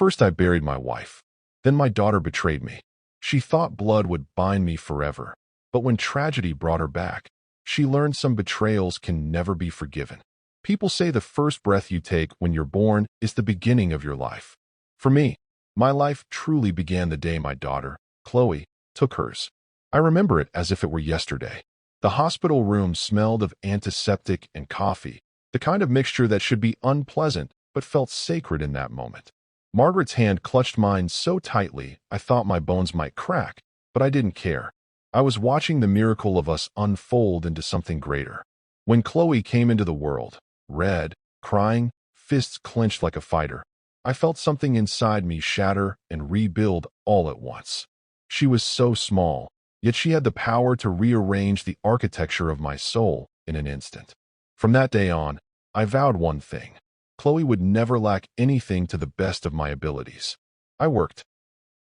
First I buried my wife. Then my daughter betrayed me. She thought blood would bind me forever. But when tragedy brought her back, she learned some betrayals can never be forgiven. People say the first breath you take when you're born is the beginning of your life. For me, my life truly began the day my daughter, Chloe, took hers. I remember it as if it were yesterday. The hospital room smelled of antiseptic and coffee, the kind of mixture that should be unpleasant but felt sacred in that moment. Margaret's hand clutched mine so tightly I thought my bones might crack, but I didn't care. I was watching the miracle of us unfold into something greater. When Chloe came into the world, red, crying, fists clenched like a fighter, I felt something inside me shatter and rebuild all at once. She was so small, yet she had the power to rearrange the architecture of my soul in an instant. From that day on, I vowed one thing. Chloe would never lack anything to the best of my abilities. I worked.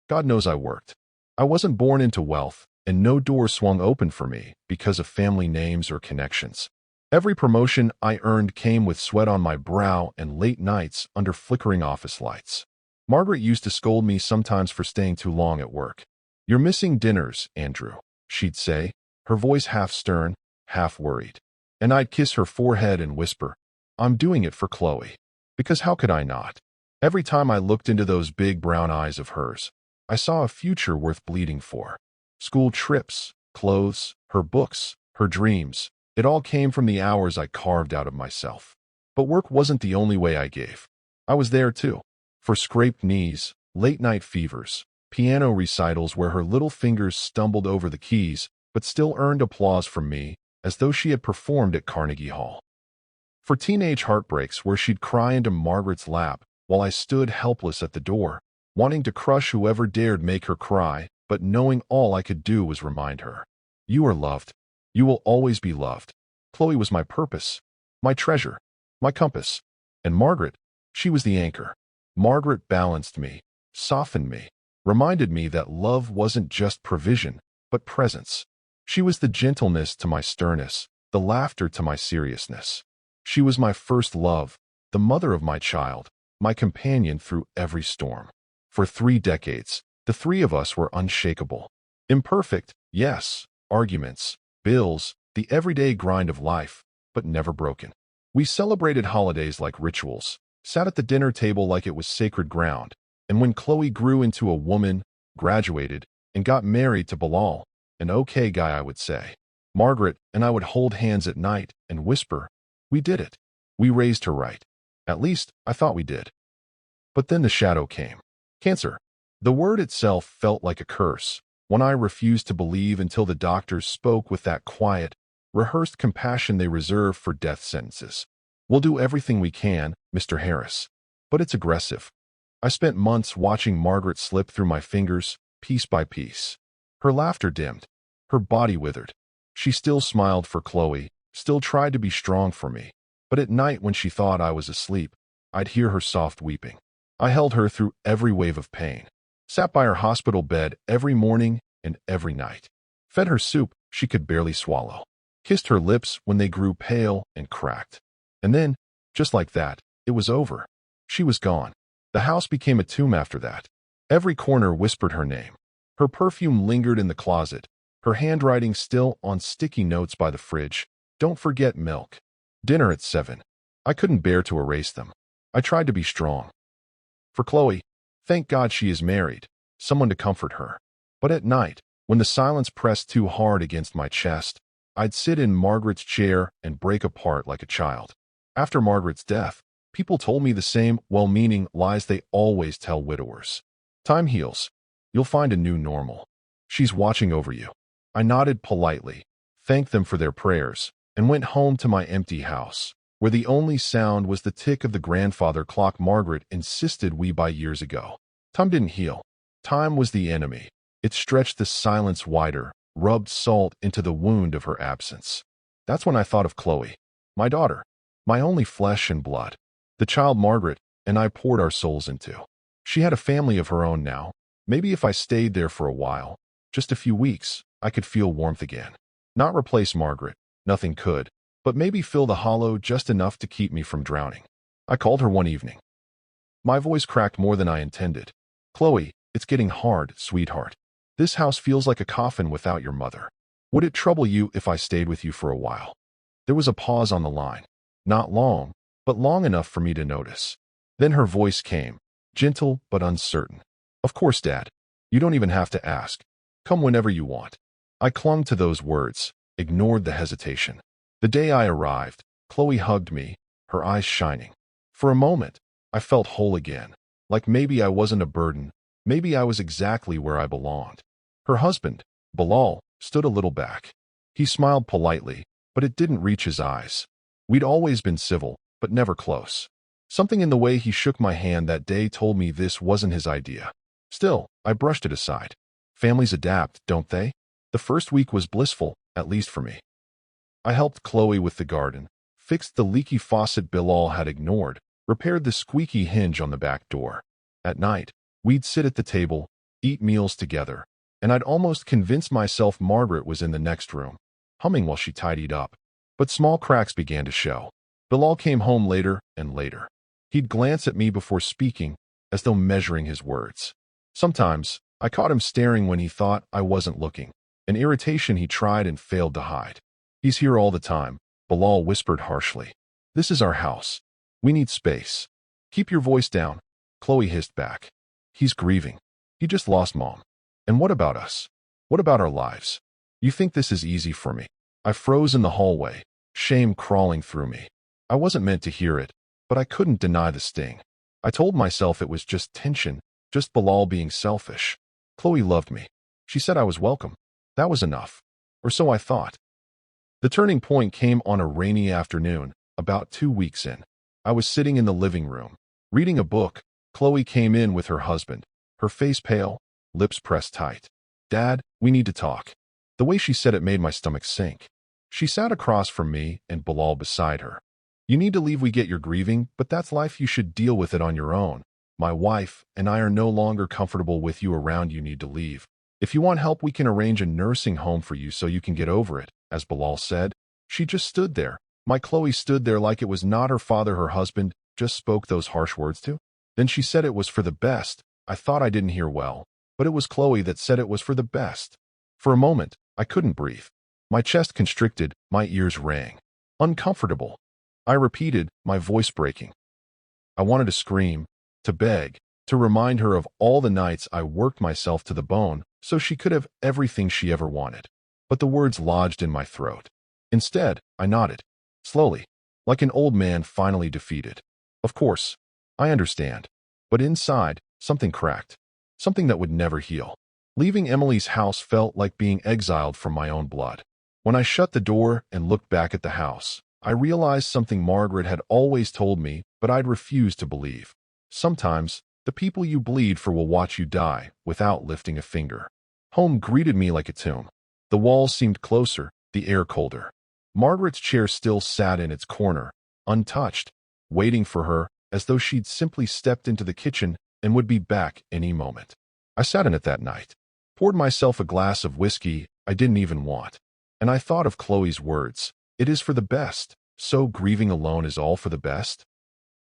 God knows I worked. I wasn't born into wealth, and no door swung open for me because of family names or connections. Every promotion I earned came with sweat on my brow and late nights under flickering office lights. Margaret used to scold me sometimes for staying too long at work. "You're missing dinners, Andrew," she'd say, her voice half stern, half worried. And I'd kiss her forehead and whisper, "I'm doing it for Chloe." Because how could I not? Every time I looked into those big brown eyes of hers, I saw a future worth bleeding for. School trips, clothes, her books, her dreams. It all came from the hours I carved out of myself. But work wasn't the only way I gave. I was there too. For scraped knees, late-night fevers, piano recitals where her little fingers stumbled over the keys but still earned applause from me as though she had performed at Carnegie Hall. For teenage heartbreaks where she'd cry into Margaret's lap while I stood helpless at the door, wanting to crush whoever dared make her cry, but knowing all I could do was remind her, "You are loved. You will always be loved." Chloe was my purpose, my treasure, my compass. And Margaret, she was the anchor. Margaret balanced me, softened me, reminded me that love wasn't just provision, but presence. She was the gentleness to my sternness, the laughter to my seriousness. She was my first love, the mother of my child, my companion through every storm. For 3 decades, the three of us were unshakable. Imperfect, yes, arguments, bills, the everyday grind of life, but never broken. We celebrated holidays like rituals, sat at the dinner table like it was sacred ground, and when Chloe grew into a woman, graduated, and got married to Bilal, an okay guy I would say, Margaret and I would hold hands at night and whisper, "We did it. We raised her right. At least, I thought we did." But then the shadow came. Cancer. The word itself felt like a curse, one I refused to believe until the doctors spoke with that quiet, rehearsed compassion they reserve for death sentences. "We'll do everything we can, Mr. Harris." But it's aggressive. I spent months watching Margaret slip through my fingers, piece by piece. Her laughter dimmed. Her body withered. She still smiled for Chloe, still tried to be strong for me. But at night when she thought I was asleep, I'd hear her soft weeping. I held her through every wave of pain. Sat by her hospital bed every morning and every night. Fed her soup she could barely swallow. Kissed her lips when they grew pale and cracked. And then, just like that, it was over. She was gone. The house became a tomb after that. Every corner whispered her name. Her perfume lingered in the closet, her handwriting still on sticky notes by the fridge. "Don't forget milk. Dinner at 7. I couldn't bear to erase them. I tried to be strong. For Chloe, thank God she is married, someone to comfort her. But at night, when the silence pressed too hard against my chest, I'd sit in Margaret's chair and break apart like a child. After Margaret's death, people told me the same well-meaning lies they always tell widowers. "Time heals. You'll find a new normal. She's watching over you." I nodded politely, thanked them for their prayers, and went home to my empty house, where the only sound was the tick of the grandfather clock Margaret insisted we buy years ago. Time didn't heal. Time was the enemy. It stretched the silence wider, rubbed salt into the wound of her absence. That's when I thought of Chloe, my daughter, my only flesh and blood, the child Margaret and I poured our souls into. She had a family of her own now. Maybe if I stayed there for a while, just a few weeks, I could feel warmth again. Not replace Margaret, nothing could, but maybe fill the hollow just enough to keep me from drowning. I called her one evening. My voice cracked more than I intended. Chloe, it's getting hard, sweetheart. This house feels like a coffin without your mother. Would it trouble you if I stayed with you for a while? There was a pause on the line. Not long, but long enough for me to notice. Then her voice came, gentle but uncertain. Of course, Dad. You don't even have to ask. Come whenever you want. I clung to those words, ignored the hesitation. The day I arrived, Chloe hugged me, her eyes shining. For a moment, I felt whole again, like maybe I wasn't a burden, maybe I was exactly where I belonged. Her husband, Bilal, stood a little back. He smiled politely, but it didn't reach his eyes. We'd always been civil, but never close. Something in the way he shook my hand that day told me this wasn't his idea. Still, I brushed it aside. Families adapt, don't they? The first week was blissful, at least for me. I helped Chloe with the garden, fixed the leaky faucet Bilal had ignored, repaired the squeaky hinge on the back door. At night, we'd sit at the table, eat meals together, and I'd almost convinced myself Margaret was in the next room, humming while she tidied up. But small cracks began to show. Bilal came home later and later. He'd glance at me before speaking, as though measuring his words. Sometimes, I caught him staring when he thought I wasn't looking, an irritation he tried and failed to hide. He's here all the time, Bilal whispered harshly. This is our house. We need space. Keep your voice down, Chloe hissed back. He's grieving. He just lost Mom. And what about us? What about our lives? You think this is easy for me? I froze in the hallway, shame crawling through me. I wasn't meant to hear it, but I couldn't deny the sting. I told myself it was just tension, just Bilal being selfish. Chloe loved me. She said I was welcome. That was enough. Or so I thought. The turning point came on a rainy afternoon, about 2 weeks in. I was sitting in the living room, reading a book. Chloe came in with her husband, her face pale, lips pressed tight. Dad, we need to talk. The way she said it made my stomach sink. She sat across from me and Bilal beside her. You need to leave, we get you're grieving, but that's life, you should deal with it on your own. My wife and I are no longer comfortable with you around, you need to leave. If you want help, we can arrange a nursing home for you so you can get over it, as Bilal said. She just stood there. My Chloe stood there like it was not her father, her husband, just spoke those harsh words to. Then she said it was for the best. I thought I didn't hear well, but it was Chloe that said it was for the best. For a moment, I couldn't breathe. My chest constricted, my ears rang. Uncomfortable. I repeated, my voice breaking. I wanted to scream, to beg, to remind her of all the nights I worked myself to the bone so she could have everything she ever wanted. But the words lodged in my throat. Instead, I nodded, slowly, like an old man finally defeated. Of course, I understand. But inside, something cracked. Something that would never heal. Leaving Emily's house felt like being exiled from my own blood. When I shut the door and looked back at the house, I realized something Margaret had always told me, but I'd refused to believe. Sometimes, the people you bleed for will watch you die without lifting a finger. Home greeted me like a tomb. The walls seemed closer, the air colder. Margaret's chair still sat in its corner, untouched, waiting for her, as though she'd simply stepped into the kitchen and would be back any moment. I sat in it that night, poured myself a glass of whiskey I didn't even want, and I thought of Chloe's words. It is for the best, so grieving alone is all for the best?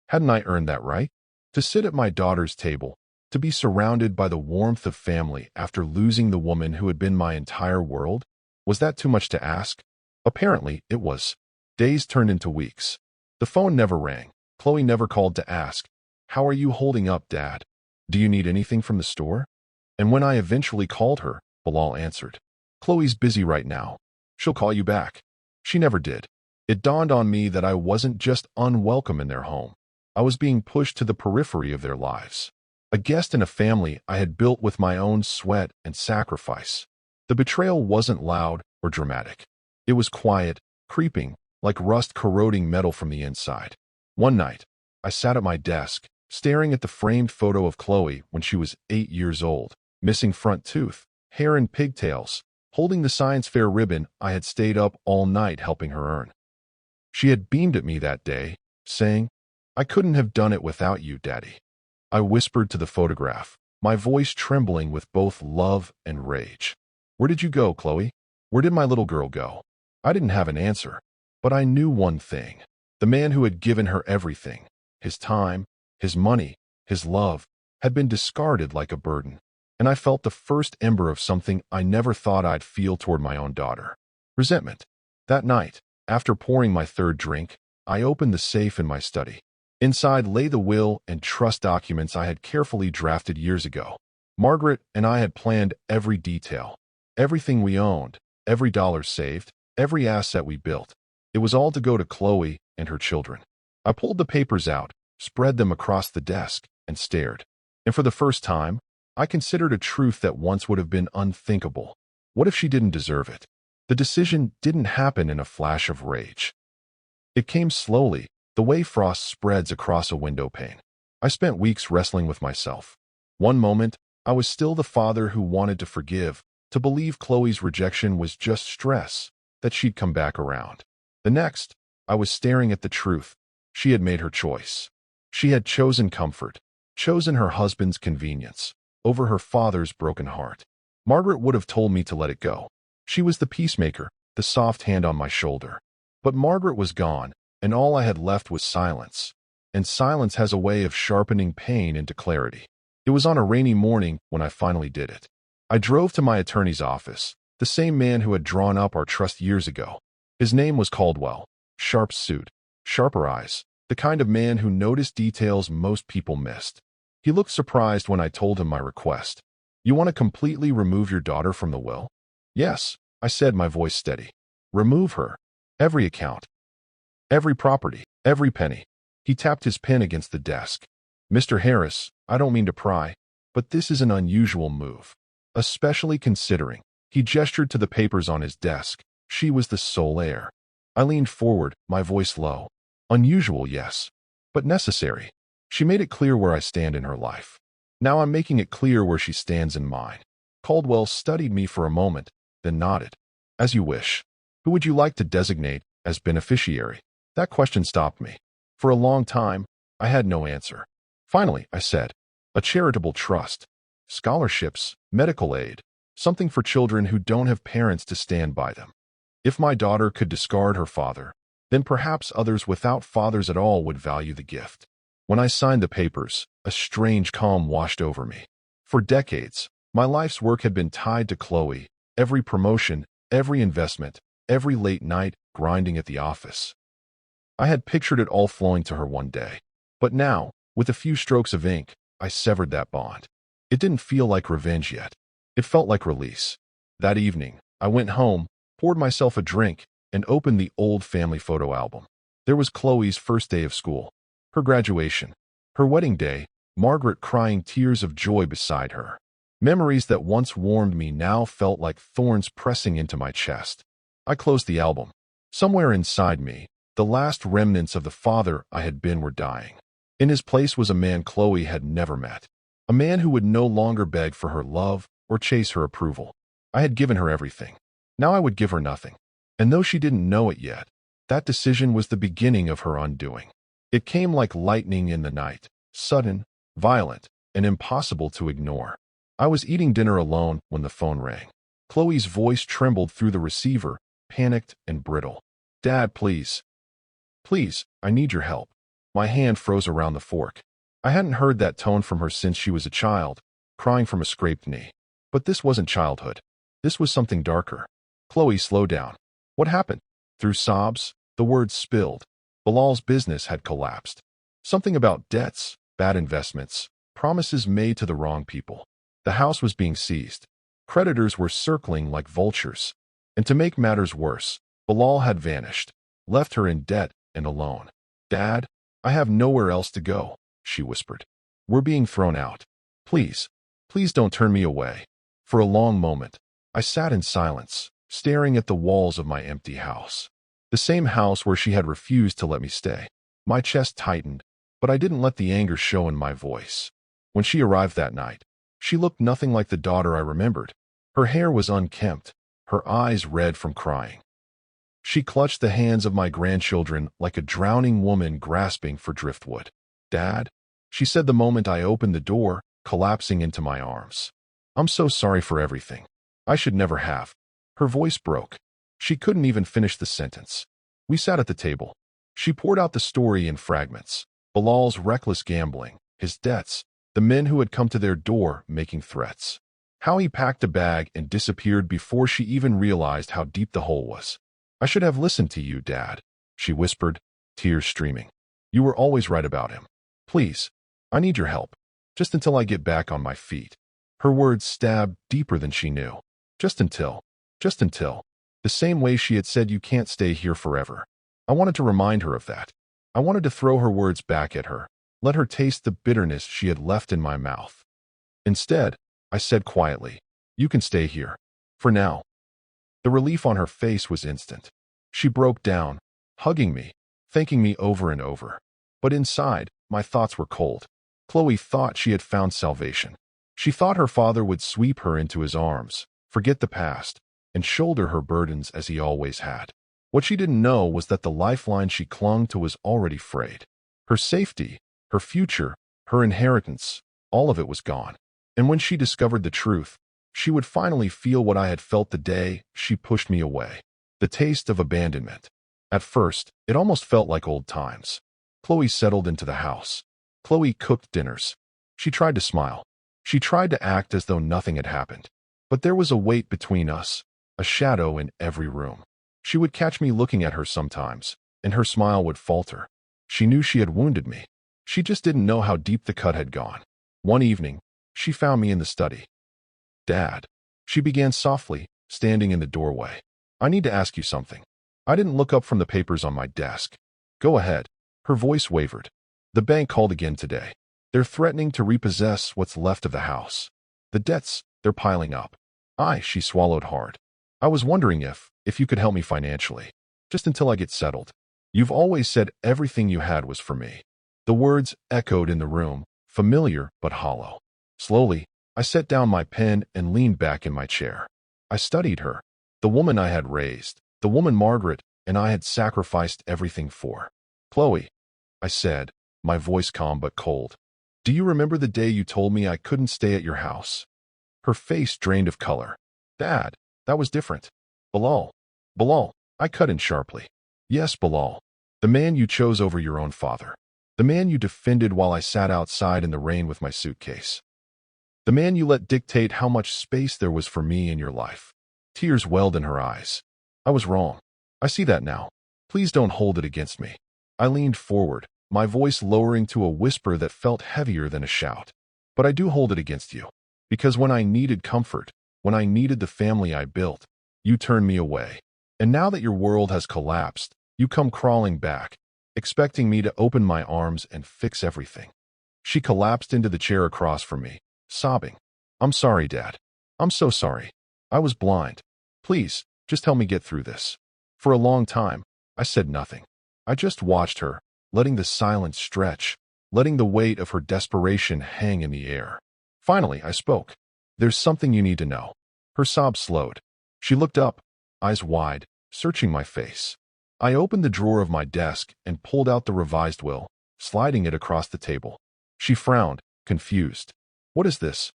Hadn't I earned that right? To sit at my daughter's table, to be surrounded by the warmth of family after losing the woman who had been my entire world? Was that too much to ask? Apparently, it was. Days turned into weeks. The phone never rang. Chloe never called to ask, "How are you holding up, Dad? Do you need anything from the store?" And when I eventually called her, Bilal answered, "Chloe's busy right now. She'll call you back." She never did. It dawned on me that I wasn't just unwelcome in their home. I was being pushed to the periphery of their lives. A guest in a family I had built with my own sweat and sacrifice. The betrayal wasn't loud or dramatic. It was quiet, creeping, like rust corroding metal from the inside. One night, I sat at my desk, staring at the framed photo of Chloe when she was 8 years old, missing front tooth, hair in pigtails, holding the science fair ribbon I had stayed up all night helping her earn. She had beamed at me that day, saying, "I couldn't have done it without you, Daddy." I whispered to the photograph, my voice trembling with both love and rage. "Where did you go, Chloe? Where did my little girl go?" I didn't have an answer, but I knew one thing. The man who had given her everything, his time, his money, his love, had been discarded like a burden, and I felt the first ember of something I never thought I'd feel toward my own daughter. Resentment. That night, after pouring my third drink, I opened the safe in my study. Inside lay the will and trust documents I had carefully drafted years ago. Margaret and I had planned every detail, everything we owned, every dollar saved, every asset we built. It was all to go to Chloe and her children. I pulled the papers out, spread them across the desk, and stared. And for the first time, I considered a truth that once would have been unthinkable. What if she didn't deserve it? The decision didn't happen in a flash of rage. It came slowly, the way frost spreads across a window pane. I spent weeks wrestling with myself. One moment, I was still the father who wanted to forgive, to believe Chloe's rejection was just stress, that she'd come back around. The next, I was staring at the truth. She had made her choice. She had chosen comfort, chosen her husband's convenience, over her father's broken heart. Margaret would have told me to let it go. She was the peacemaker, the soft hand on my shoulder. But Margaret was gone, and all I had left was silence. And silence has a way of sharpening pain into clarity. It was on a rainy morning when I finally did it. I drove to my attorney's office, the same man who had drawn up our trust years ago. His name was Caldwell. Sharp suit, sharper eyes, the kind of man who noticed details most people missed. He looked surprised when I told him my request. "You want to completely remove your daughter from the will?" "Yes," I said, my voice steady. "Remove her. Every account. Every property. Every penny." He tapped his pen against the desk. "Mr. Harris, I don't mean to pry, but this is an unusual move. Especially considering," he gestured to the papers on his desk, "she was the sole heir." I leaned forward, my voice low. "Unusual, yes, but necessary. She made it clear where I stand in her life. Now I'm making it clear where she stands in mine." Caldwell studied me for a moment, then nodded. "As you wish. Who would you like to designate as beneficiary?" That question stopped me. For a long time, I had no answer. Finally, I said, "A charitable trust. Scholarships, medical aid, something for children who don't have parents to stand by them. If my daughter could discard her father, then perhaps others without fathers at all would value the gift." When I signed the papers, a strange calm washed over me. For decades, my life's work had been tied to Chloe, every promotion, every investment, every late night grinding at the office. I had pictured it all flowing to her one day. But now, with a few strokes of ink, I severed that bond. It didn't feel like revenge yet. It felt like release. That evening, I went home, poured myself a drink, and opened the old family photo album. There was Chloe's first day of school, her graduation, her wedding day, Margaret crying tears of joy beside her. Memories that once warmed me now felt like thorns pressing into my chest. I closed the album. Somewhere inside me, the last remnants of the father I had been were dying. In his place was a man Chloe had never met. A man who would no longer beg for her love or chase her approval. I had given her everything. Now I would give her nothing. And though she didn't know it yet, that decision was the beginning of her undoing. It came like lightning in the night, sudden, violent, and impossible to ignore. I was eating dinner alone when the phone rang. Chloe's voice trembled through the receiver, panicked and brittle. "Dad, please. Please, I need your help." My hand froze around the fork. I hadn't heard that tone from her since she was a child, crying from a scraped knee. But this wasn't childhood. This was something darker. "Chloe, slow down. What happened?" Through sobs, the words spilled. Bilal's business had collapsed. Something about debts, bad investments, promises made to the wrong people. The house was being seized. Creditors were circling like vultures. And to make matters worse, Bilal had vanished, left her in debt and alone. "Dad, I have nowhere else to go," she whispered. "We're being thrown out. Please, please don't turn me away." For a long moment, I sat in silence, staring at the walls of my empty house. The same house where she had refused to let me stay. My chest tightened, but I didn't let the anger show in my voice. When she arrived that night, she looked nothing like the daughter I remembered. Her hair was unkempt, her eyes red from crying. She clutched the hands of my grandchildren like a drowning woman grasping for driftwood. "Dad," she said the moment I opened the door, collapsing into my arms. "I'm so sorry for everything. I should never have." Her voice broke. She couldn't even finish the sentence. We sat at the table. She poured out the story in fragments. Bilal's reckless gambling, his debts, the men who had come to their door making threats. How he packed a bag and disappeared before she even realized how deep the hole was. "I should have listened to you, Dad," she whispered, tears streaming. "You were always right about him. Please, I need your help, just until I get back on my feet." Her words stabbed deeper than she knew. Just until. The same way she had said you can't stay here forever. I wanted to remind her of that. I wanted to throw her words back at her, let her taste the bitterness she had left in my mouth. Instead, I said quietly, "You can stay here. For now." The relief on her face was instant. She broke down, hugging me, thanking me over and over. But inside, my thoughts were cold. Chloe thought she had found salvation. She thought her father would sweep her into his arms, forget the past, and shoulder her burdens as he always had. What she didn't know was that the lifeline she clung to was already frayed. Her safety, her future, her inheritance, all of it was gone. And when she discovered the truth, she would finally feel what I had felt the day she pushed me away. The taste of abandonment. At first, it almost felt like old times. Chloe settled into the house. Chloe cooked dinners. She tried to smile. She tried to act as though nothing had happened. But there was a weight between us, a shadow in every room. She would catch me looking at her sometimes, and her smile would falter. She knew she had wounded me. She just didn't know how deep the cut had gone. One evening, she found me in the study. "Dad," she began softly, standing in the doorway. "I need to ask you something." I didn't look up from the papers on my desk. "Go ahead." Her voice wavered. "The bank called again today. They're threatening to repossess what's left of the house. The debts, they're piling up." She swallowed hard. "I was wondering if you could help me financially, just until I get settled. You've always said everything you had was for me." The words echoed in the room, familiar but hollow. Slowly, I set down my pen and leaned back in my chair. I studied her, the woman I had raised, the woman Margaret and I had sacrificed everything for. "Chloe," I said, my voice calm but cold, "do you remember the day you told me I couldn't stay at your house?" Her face drained of color. "Dad, that was different." Bilal, I cut in sharply. "Yes, Bilal, the man you chose over your own father. The man you defended while I sat outside in the rain with my suitcase. The man you let dictate how much space there was for me in your life." Tears welled in her eyes. "I was wrong. I see that now. Please don't hold it against me." I leaned forward, my voice lowering to a whisper that felt heavier than a shout. "But I do hold it against you. Because when I needed comfort, when I needed the family I built, you turned me away. And now that your world has collapsed, you come crawling back, expecting me to open my arms and fix everything." She collapsed into the chair across from me, sobbing. "I'm sorry, Dad. I'm so sorry. I was blind. Please, just help me get through this." For a long time, I said nothing. I just watched her, letting the silence stretch, letting the weight of her desperation hang in the air. Finally, I spoke. "There's something you need to know." Her sobs slowed. She looked up, eyes wide, searching my face. I opened the drawer of my desk and pulled out the revised will, sliding it across the table. She frowned, confused. "What is this?"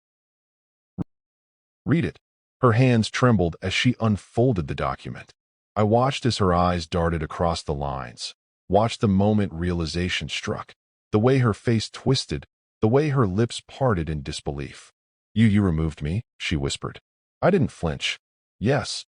"Read it." Her hands trembled as she unfolded the document. I watched as her eyes darted across the lines, watched the moment realization struck, the way her face twisted, the way her lips parted in disbelief. You removed me," she whispered. I didn't flinch. "Yes."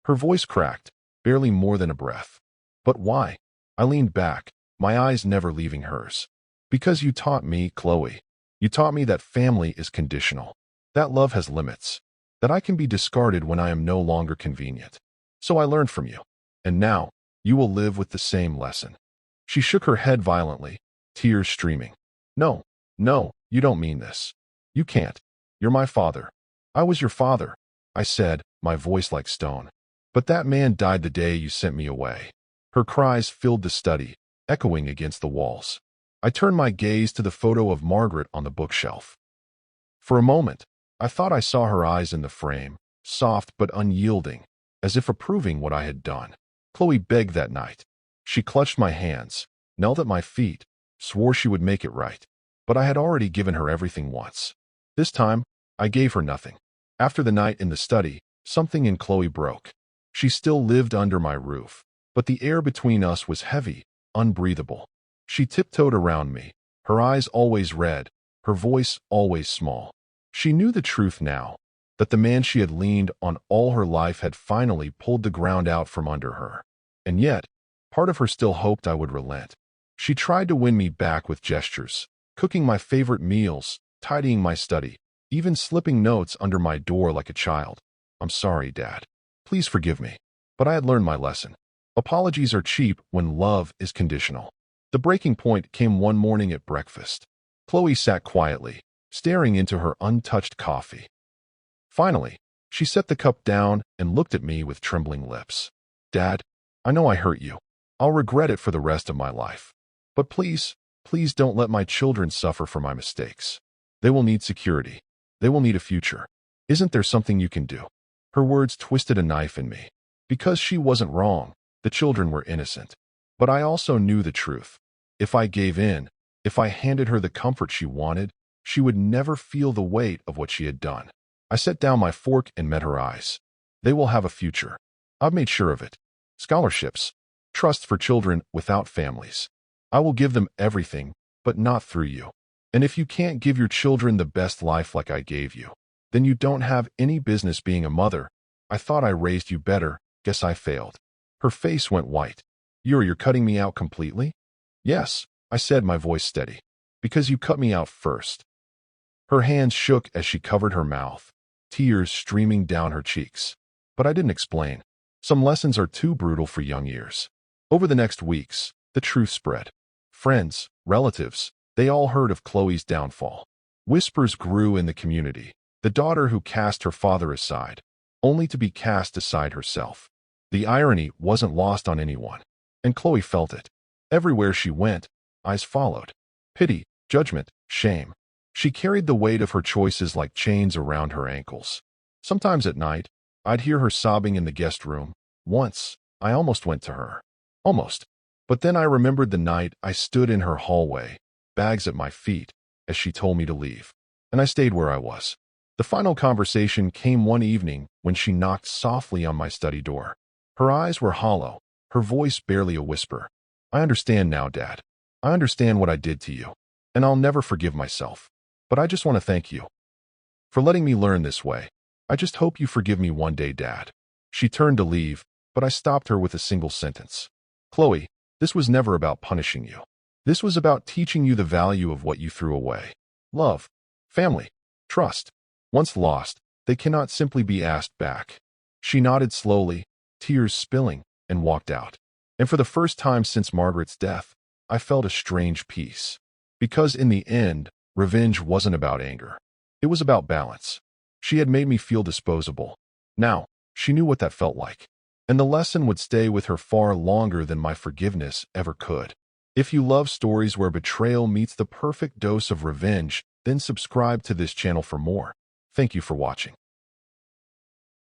Her voice cracked, barely more than a breath. "But why?" I leaned back, my eyes never leaving hers. "Because you taught me, Chloe. You taught me that family is conditional, that love has limits, that I can be discarded when I am no longer convenient. So I learned from you. And now, you will live with the same lesson." She shook her head violently, tears streaming. No, you don't mean this. You can't. You're my father. I was your father," I said, my voice like stone. "But that man died the day you sent me away." Her cries filled the study, echoing against the walls. I turned my gaze to the photo of Margaret on the bookshelf. For a moment, I thought I saw her eyes in the frame, soft but unyielding, as if approving what I had done. Chloe begged that night. She clutched my hands, knelt at my feet, swore she would make it right. But I had already given her everything once. This time, I gave her nothing. After the night in the study, something in Chloe broke. She still lived under my roof, but the air between us was heavy, unbreathable. She tiptoed around me, Her eyes always red, her voice always small. She knew the truth now, that the man she had leaned on all her life had finally pulled the ground out from under her. And yet, part of her still hoped I would relent. She tried to win me back with gestures, cooking my favorite meals, tidying my study, even slipping notes under my door like a child. "I'm sorry, Dad. Please forgive me." But I had learned my lesson. Apologies are cheap when love is conditional. The breaking point came one morning at breakfast. Chloe sat quietly, staring into her untouched coffee. Finally, she set the cup down and looked at me with trembling lips. "Dad, I know I hurt you. I'll regret it for the rest of my life. But please, please don't let my children suffer for my mistakes. They will need security. They will need a future. Isn't there something you can do?" Her words twisted a knife in me. Because she wasn't wrong, the children were innocent. But I also knew the truth. If I gave in, if I handed her the comfort she wanted, she would never feel the weight of what she had done. I set down my fork and met her eyes. "They will have a future. I've made sure of it. Scholarships, trust for children without families. I will give them everything, but not through you. And if you can't give your children the best life like I gave you, then you don't have any business being a mother. I thought I raised you better. Guess I failed." Her face went white. You're cutting me out completely?" "Yes," I said, my voice steady. "Because you cut me out first." Her hands shook as she covered her mouth, tears streaming down her cheeks. But I didn't explain. Some lessons are too brutal for young ears. Over the next weeks, the truth spread. Friends, relatives, they all heard of Chloe's downfall. Whispers grew in the community. The daughter who cast her father aside, only to be cast aside herself. The irony wasn't lost on anyone, and Chloe felt it. Everywhere she went, eyes followed. Pity, judgment, shame. She carried the weight of her choices like chains around her ankles. Sometimes at night, I'd hear her sobbing in the guest room. Once, I almost went to her. Almost. But then I remembered the night I stood in her hallway, bags at my feet, as she told me to leave. And I stayed where I was. The final conversation came one evening when she knocked softly on my study door. Her eyes were hollow, her voice barely a whisper. "I understand now, Dad. I understand what I did to you, and I'll never forgive myself. But I just want to thank you for letting me learn this way. I just hope you forgive me one day, Dad." She turned to leave, but I stopped her with a single sentence. "Chloe, this was never about punishing you. This was about teaching you the value of what you threw away. Love, family, trust. Once lost, they cannot simply be asked back." She nodded slowly, tears spilling, and walked out. And for the first time since Margaret's death, I felt a strange peace. Because in the end, revenge wasn't about anger. It was about balance. She had made me feel disposable. Now, she knew what that felt like. And the lesson would stay with her far longer than my forgiveness ever could. If you love stories where betrayal meets the perfect dose of revenge, then subscribe to this channel for more. Thank you for watching.